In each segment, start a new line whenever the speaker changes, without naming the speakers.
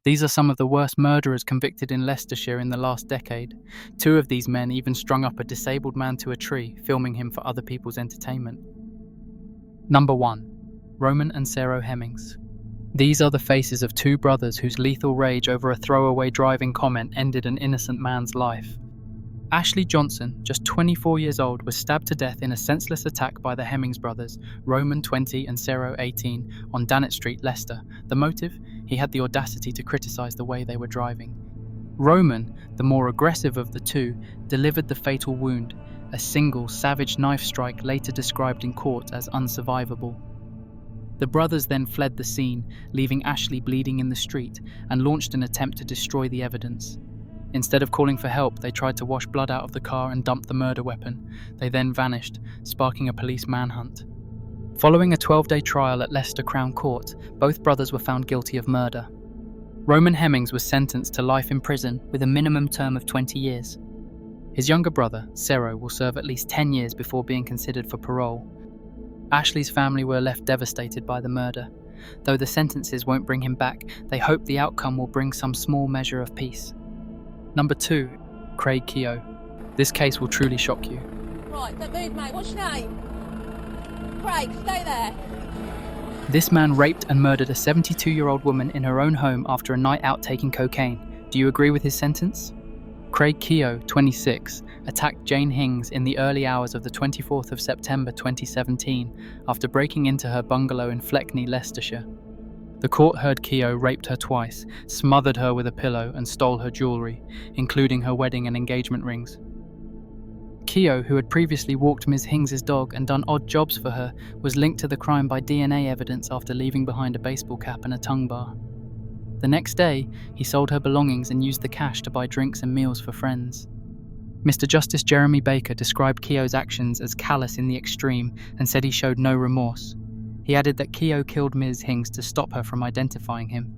These are some of the worst murderers convicted in Leicestershire in the last decade. Two of these men even strung up a disabled man to a tree, filming him for other people's entertainment. Number 1. Roman and Sero Hemmings. These are the faces of two brothers whose lethal rage over a throwaway driving comment ended an innocent man's life. Ashley Johnson, just 24 years old, was stabbed to death in a senseless attack by the Hemmings brothers, Roman 20 and Sero 18, on Dannet Street, Leicester. The motive? He had the audacity to criticise the way they were driving. Roman, the more aggressive of the two, delivered the fatal wound, a single, savage knife strike later described in court as unsurvivable. The brothers then fled the scene, leaving Ashley bleeding in the street, and launched an attempt to destroy the evidence. Instead of calling for help, they tried to wash blood out of the car and dump the murder weapon. They then vanished, sparking a police manhunt. Following a 12-day trial at Leicester Crown Court, both brothers were found guilty of murder. Roman Hemmings was sentenced to life in prison with a minimum term of 20 years. His younger brother, Sero, will serve at least 10 years before being considered for parole. Ashley's family were left devastated by the murder. Though the sentences won't bring him back, they hope the outcome will bring some small measure of peace. Number 2. Craig Keogh. This case will truly shock you.
Right, don't move, mate. What's your name? Craig, stay there.
This man raped and murdered a 72-year-old woman in her own home after a night out taking cocaine. Do you agree with his sentence? Craig Keogh, 26, attacked Jane Hings in the early hours of the 24th of September 2017 after breaking into her bungalow in Fleckney, Leicestershire. The court heard Keogh raped her twice, smothered her with a pillow and stole her jewellery, including her wedding and engagement rings. Keogh, who had previously walked Ms. Hings's dog and done odd jobs for her, was linked to the crime by DNA evidence after leaving behind a baseball cap and a tongue bar. The next day, he sold her belongings and used the cash to buy drinks and meals for friends. Mr. Justice Jeremy Baker described Keogh's actions as callous in the extreme and said he showed no remorse. He added that Keogh killed Ms. Hings to stop her from identifying him.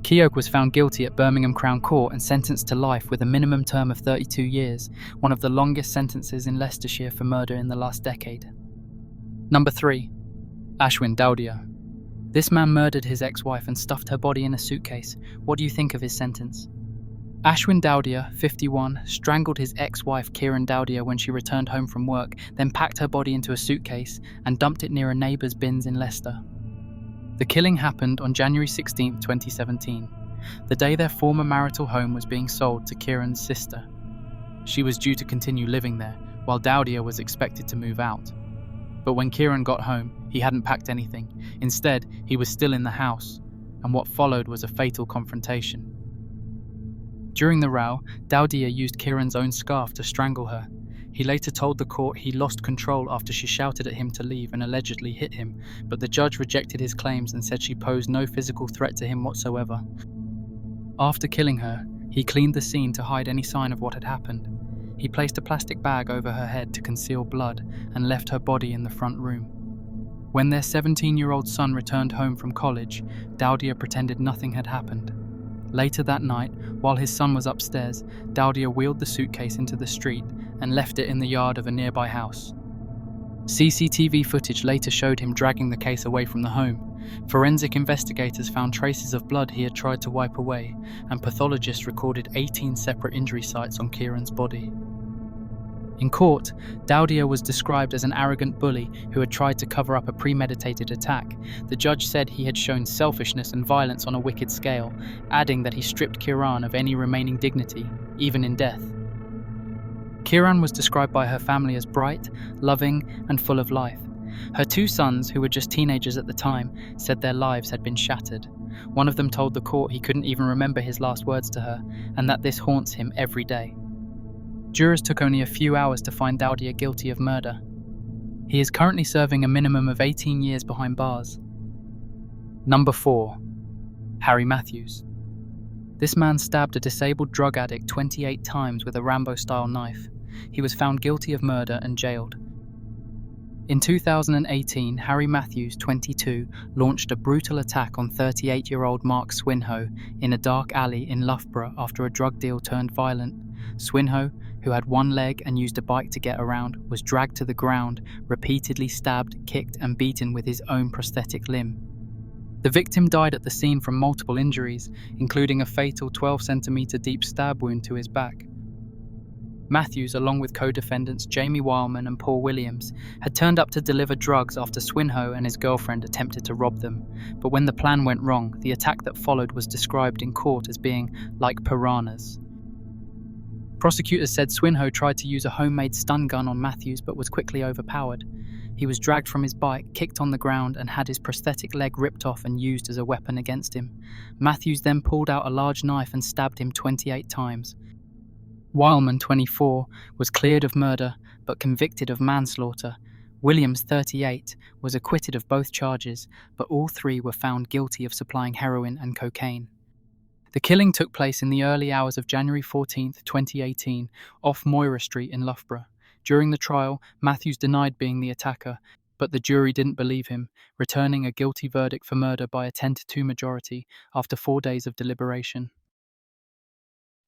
Keogh was found guilty at Birmingham Crown Court and sentenced to life with a minimum term of 32 years, one of the longest sentences in Leicestershire for murder in the last decade. Number 3. Ashwin Daudia. This man murdered his ex-wife and stuffed her body in a suitcase. What do you think of his sentence? Ashwin Daudia, 51, strangled his ex-wife Kieth Daudia when she returned home from work, then packed her body into a suitcase and dumped it near a neighbour's bins in Leicester. The killing happened on January 16, 2017, the day their former marital home was being sold to Kieth's sister. She was due to continue living there, while Daudia was expected to move out. But when Kieth got home, he hadn't packed anything. Instead, he was still in the house, and what followed was a fatal confrontation. During the row, Daudia used Kieth's own scarf to strangle her. He later told the court he lost control after she shouted at him to leave and allegedly hit him, but the judge rejected his claims and said she posed no physical threat to him whatsoever. After killing her, he cleaned the scene to hide any sign of what had happened. He placed a plastic bag over her head to conceal blood and left her body in the front room. When their 17-year-old son returned home from college, Daudia pretended nothing had happened. Later that night, while his son was upstairs, Daudia wheeled the suitcase into the street and left it in the yard of a nearby house. CCTV footage later showed him dragging the case away from the home. Forensic investigators found traces of blood he had tried to wipe away, and pathologists recorded 18 separate injury sites on Kieth's body. In court, Daudia was described as an arrogant bully who had tried to cover up a premeditated attack. The judge said he had shown selfishness and violence on a wicked scale, adding that he stripped Kieth of any remaining dignity, even in death. Kieth was described by her family as bright, loving, and full of life. Her two sons, who were just teenagers at the time, said their lives had been shattered. One of them told the court he couldn't even remember his last words to her, and that this haunts him every day. Jurors took only a few hours to find Daudia guilty of murder. He is currently serving a minimum of 18 years behind bars. Number 4. Harry Mathews. This man stabbed a disabled drug addict 28 times with a Rambo-style knife. He was found guilty of murder and jailed. In 2018, Harry Mathews, 22, launched a brutal attack on 38-year-old Mark Swinhoe in a dark alley in Loughborough after a drug deal turned violent. Swinhoe, who had one leg and used a bike to get around, was dragged to the ground, repeatedly stabbed, kicked and beaten with his own prosthetic limb. The victim died at the scene from multiple injuries, including a fatal 12-centimeter deep stab wound to his back. Mathews, along with co-defendants Jamie Wildman and Paul Williams, had turned up to deliver drugs after Swinhoe and his girlfriend attempted to rob them. But when the plan went wrong, the attack that followed was described in court as being like piranhas. Prosecutors said Swinhoe tried to use a homemade stun gun on Mathews but was quickly overpowered. He was dragged from his bike, kicked on the ground, and had his prosthetic leg ripped off and used as a weapon against him. Mathews then pulled out a large knife and stabbed him 28 times. Wildman, 24, was cleared of murder but convicted of manslaughter. Williams, 38, was acquitted of both charges, but all three were found guilty of supplying heroin and cocaine. The killing took place in the early hours of January 14, 2018, off Moira Street in Loughborough. During the trial, Mathews denied being the attacker, but the jury didn't believe him, returning a guilty verdict for murder by a 10-2 majority after 4 days of deliberation.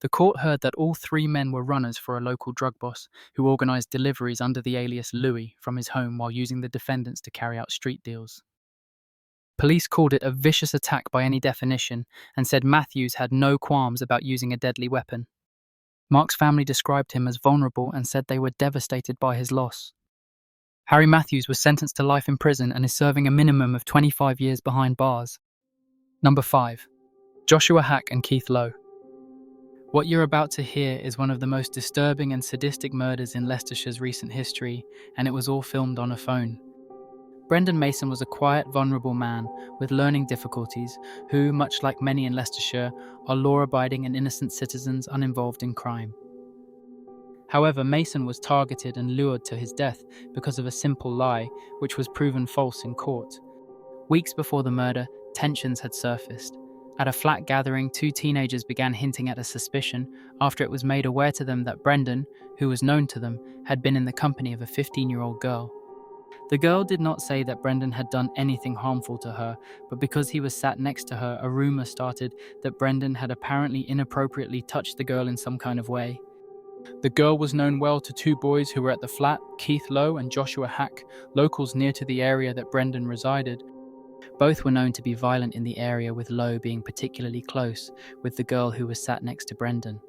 The court heard that all three men were runners for a local drug boss who organised deliveries under the alias Louis from his home while using the defendants to carry out street deals. Police called it a vicious attack by any definition and said Mathews had no qualms about using a deadly weapon. Mark's family described him as vulnerable and said they were devastated by his loss. Harry Mathews was sentenced to life in prison and is serving a minimum of 25 years behind bars. Number 5. Joshua Hack and Kieth Lowe. What you're about to hear is one of the most disturbing and sadistic murders in Leicestershire's recent history, and it was all filmed on a phone. Brendan Mason was a quiet, vulnerable man with learning difficulties who, much like many in Leicestershire, are law-abiding and innocent citizens uninvolved in crime. However, Mason was targeted and lured to his death because of a simple lie, which was proven false in court. Weeks before the murder, tensions had surfaced. At a flat gathering, two teenagers began hinting at a suspicion after it was made aware to them that Brendan, who was known to them, had been in the company of a 15-year-old girl. The girl did not say that Brendan had done anything harmful to her, but because he was sat next to her, a rumour started that Brendan had apparently inappropriately touched the girl in some kind of way. The girl was known well to two boys who were at the flat, Kieth Lowe and Joshua Hack, locals near to the area that Brendan resided. Both were known to be violent in the area, with Lowe being particularly close with the girl who was sat next to Brendan.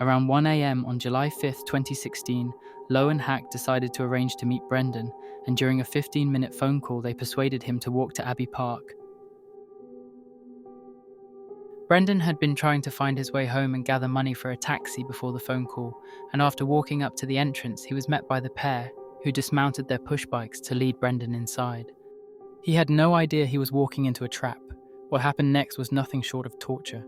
Around 1 a.m. on July 5, 2016, Lowe and Hack decided to arrange to meet Brendan, and during a 15-minute phone call they persuaded him to walk to Abbey Park. Brendan had been trying to find his way home and gather money for a taxi before the phone call, and after walking up to the entrance he was met by the pair, who dismounted their push bikes to lead Brendan inside. He had no idea he was walking into a trap. What happened next was nothing short of torture.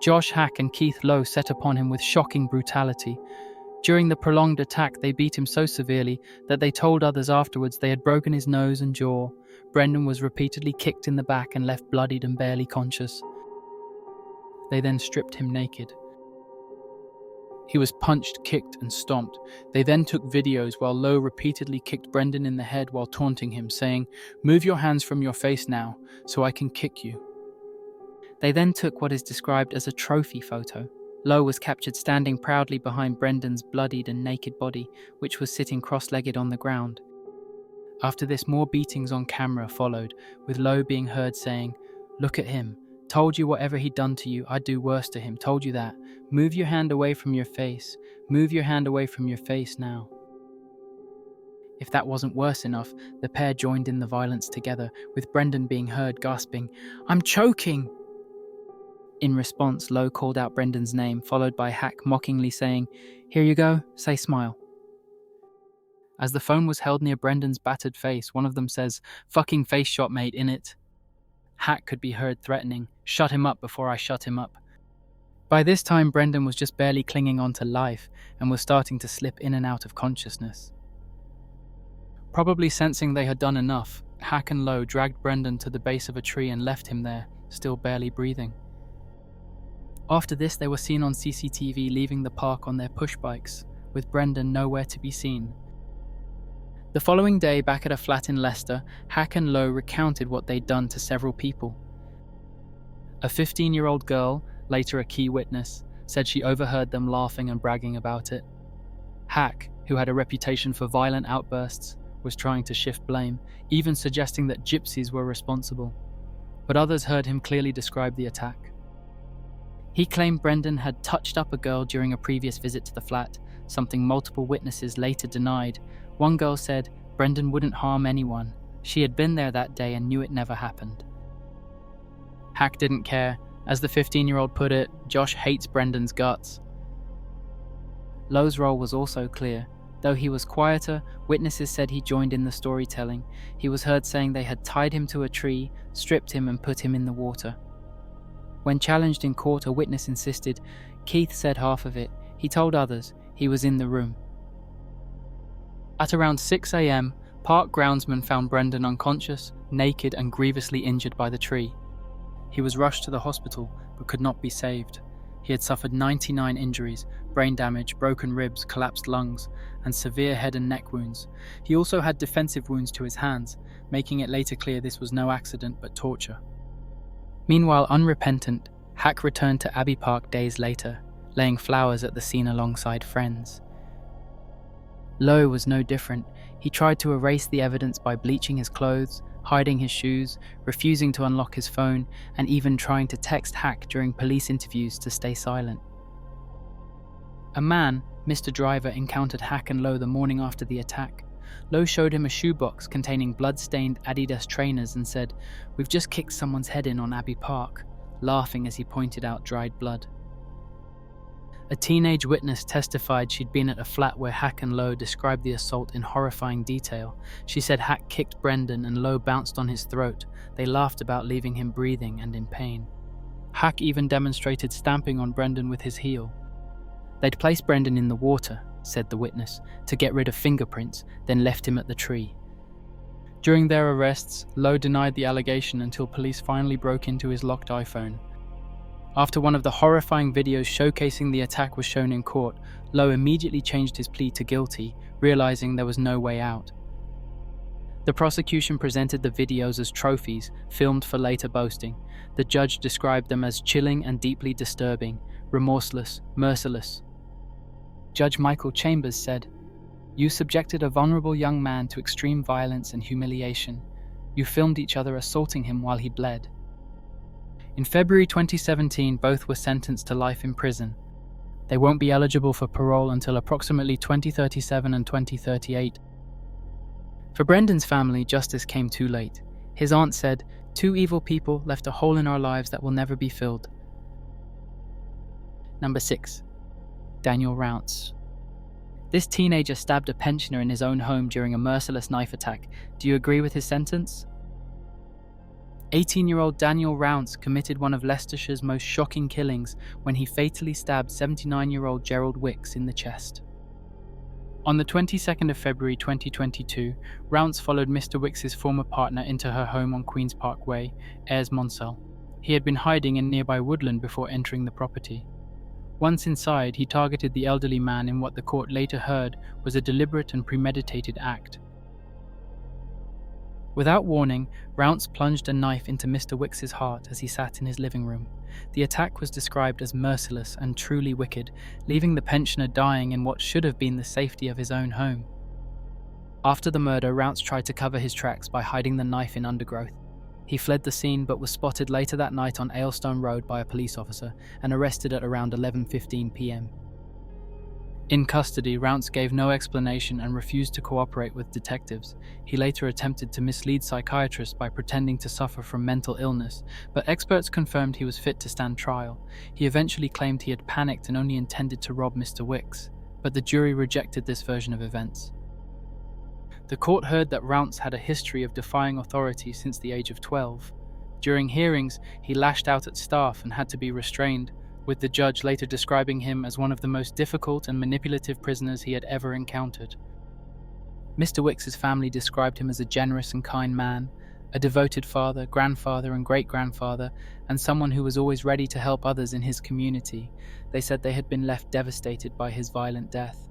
Josh Hack and Kieth Lowe set upon him with shocking brutality. During the prolonged attack, they beat him so severely that they told others afterwards they had broken his nose and jaw. Brendan was repeatedly kicked in the back and left bloodied and barely conscious. They then stripped him naked. He was punched, kicked, and stomped. They then took videos while Lowe repeatedly kicked Brendan in the head while taunting him, saying, "Move your hands from your face now, so I can kick you." They then took what is described as a trophy photo. Lowe was captured standing proudly behind Brendan's bloodied and naked body, which was sitting cross-legged on the ground. After this, more beatings on camera followed, with Lowe being heard saying, "Look at him. Told you whatever he'd done to you, I'd do worse to him. Told you that. Move your hand away from your face. Move your hand away from your face now." If that wasn't worse enough, the pair joined in the violence together, with Brendan being heard gasping, "I'm choking!" In response, Lowe called out Brendan's name, followed by Hack mockingly saying, "Here you go, say smile." As the phone was held near Brendan's battered face, one of them says, "Fucking face shot, mate, innit?" Hack could be heard threatening, "Shut him up before I shut him up." By this time, Brendan was just barely clinging on to life and was starting to slip in and out of consciousness. Probably sensing they had done enough, Hack and Lowe dragged Brendan to the base of a tree and left him there, still barely breathing. After this, they were seen on CCTV leaving the park on their push bikes, with Brendan nowhere to be seen. The following day, back at a flat in Leicester, Hack and Lowe recounted what they'd done to several people. A 15-year-old girl, later a key witness, said she overheard them laughing and bragging about it. Hack, who had a reputation for violent outbursts, was trying to shift blame, even suggesting that gypsies were responsible. But others heard him clearly describe the attack. He claimed Brendan had touched up a girl during a previous visit to the flat, something multiple witnesses later denied. One girl said Brendan wouldn't harm anyone. She had been there that day and knew it never happened. Hack didn't care. As the 15-year-old put it, Josh hates Brendan's guts. Lowe's role was also clear. Though he was quieter, witnesses said he joined in the storytelling. He was heard saying they had tied him to a tree, stripped him and put him in the water. When challenged in court, a witness insisted Kieth said half of it. He told others he was in the room. At around 6 a.m, park groundsmen found Brendan unconscious, naked and grievously injured by the tree. He was rushed to the hospital but could not be saved. He had suffered 99 injuries, brain damage, broken ribs, collapsed lungs, and severe head and neck wounds. He also had defensive wounds to his hands, making it later clear this was no accident but torture. Meanwhile, unrepentant, Hack returned to Abbey Park days later, laying flowers at the scene alongside friends. Lowe was no different. He tried to erase the evidence by bleaching his clothes, hiding his shoes, refusing to unlock his phone, and even trying to text Hack during police interviews to stay silent. A man, Mr. Driver, encountered Hack and Lowe the morning after the attack. Lowe showed him a shoebox containing blood-stained Adidas trainers and said, "We've just kicked someone's head in on Abbey Park," laughing as he pointed out dried blood. A teenage witness testified she'd been at a flat where Hack and Lowe described the assault in horrifying detail. She said Hack kicked Brendan and Lowe bounced on his throat. They laughed about leaving him breathing and in pain. Hack even demonstrated stamping on Brendan with his heel. They'd placed Brendan in the water, said the witness, to get rid of fingerprints, then left him at the tree. During their arrests, Lowe denied the allegation until police finally broke into his locked iPhone. After one of the horrifying videos showcasing the attack was shown in court, Lowe immediately changed his plea to guilty, realizing there was no way out. The prosecution presented the videos as trophies, filmed for later boasting. The judge described them as chilling and deeply disturbing, remorseless, merciless. Judge Michael Chambers said, "You subjected a vulnerable young man to extreme violence and humiliation. You filmed each other assaulting him while he bled." In February 2017, both were sentenced to life in prison. They won't be eligible for parole until approximately 2037 and 2038. For Brendan's family, justice came too late. His aunt said, "Two evil people left a hole in our lives that will never be filled." Number 6. Daniel Rounce. This teenager stabbed a pensioner in his own home during a merciless knife attack. Do you agree with his sentence? 18-year-old Daniel Rounce committed one of Leicestershire's most shocking killings when he fatally stabbed 79-year-old Gerald Wicks in the chest. On the 22nd of February 2022, Rounce followed Mr. Wicks's former partner into her home on Queen's Park Way, Ayres Monsell. He had been hiding in nearby woodland before entering the property. Once inside, he targeted the elderly man in what the court later heard was a deliberate and premeditated act. Without warning, Rounce plunged a knife into Mr. Wicks's heart as he sat in his living room. The attack was described as merciless and truly wicked, leaving the pensioner dying in what should have been the safety of his own home. After the murder, Rounce tried to cover his tracks by hiding the knife in undergrowth. He fled the scene but was spotted later that night on Aylstone Road by a police officer and arrested at around 11:15 p.m. In custody, Rounce gave no explanation and refused to cooperate with detectives. He later attempted to mislead psychiatrists by pretending to suffer from mental illness, but experts confirmed he was fit to stand trial. He eventually claimed he had panicked and only intended to rob Mr. Wicks, but the jury rejected this version of events. The court heard that Rounce had a history of defying authority since the age of 12. During hearings, he lashed out at staff and had to be restrained, with the judge later describing him as one of the most difficult and manipulative prisoners he had ever encountered. Mr. Wicks's family described him as a generous and kind man, a devoted father, grandfather and great-grandfather, and someone who was always ready to help others in his community. They said they had been left devastated by his violent death.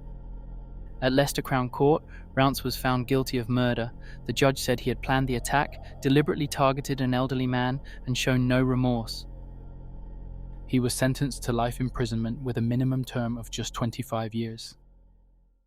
At Leicester Crown Court, Rounce was found guilty of murder. The judge said he had planned the attack, deliberately targeted an elderly man, and shown no remorse. He was sentenced to life imprisonment with a minimum term of just 25 years.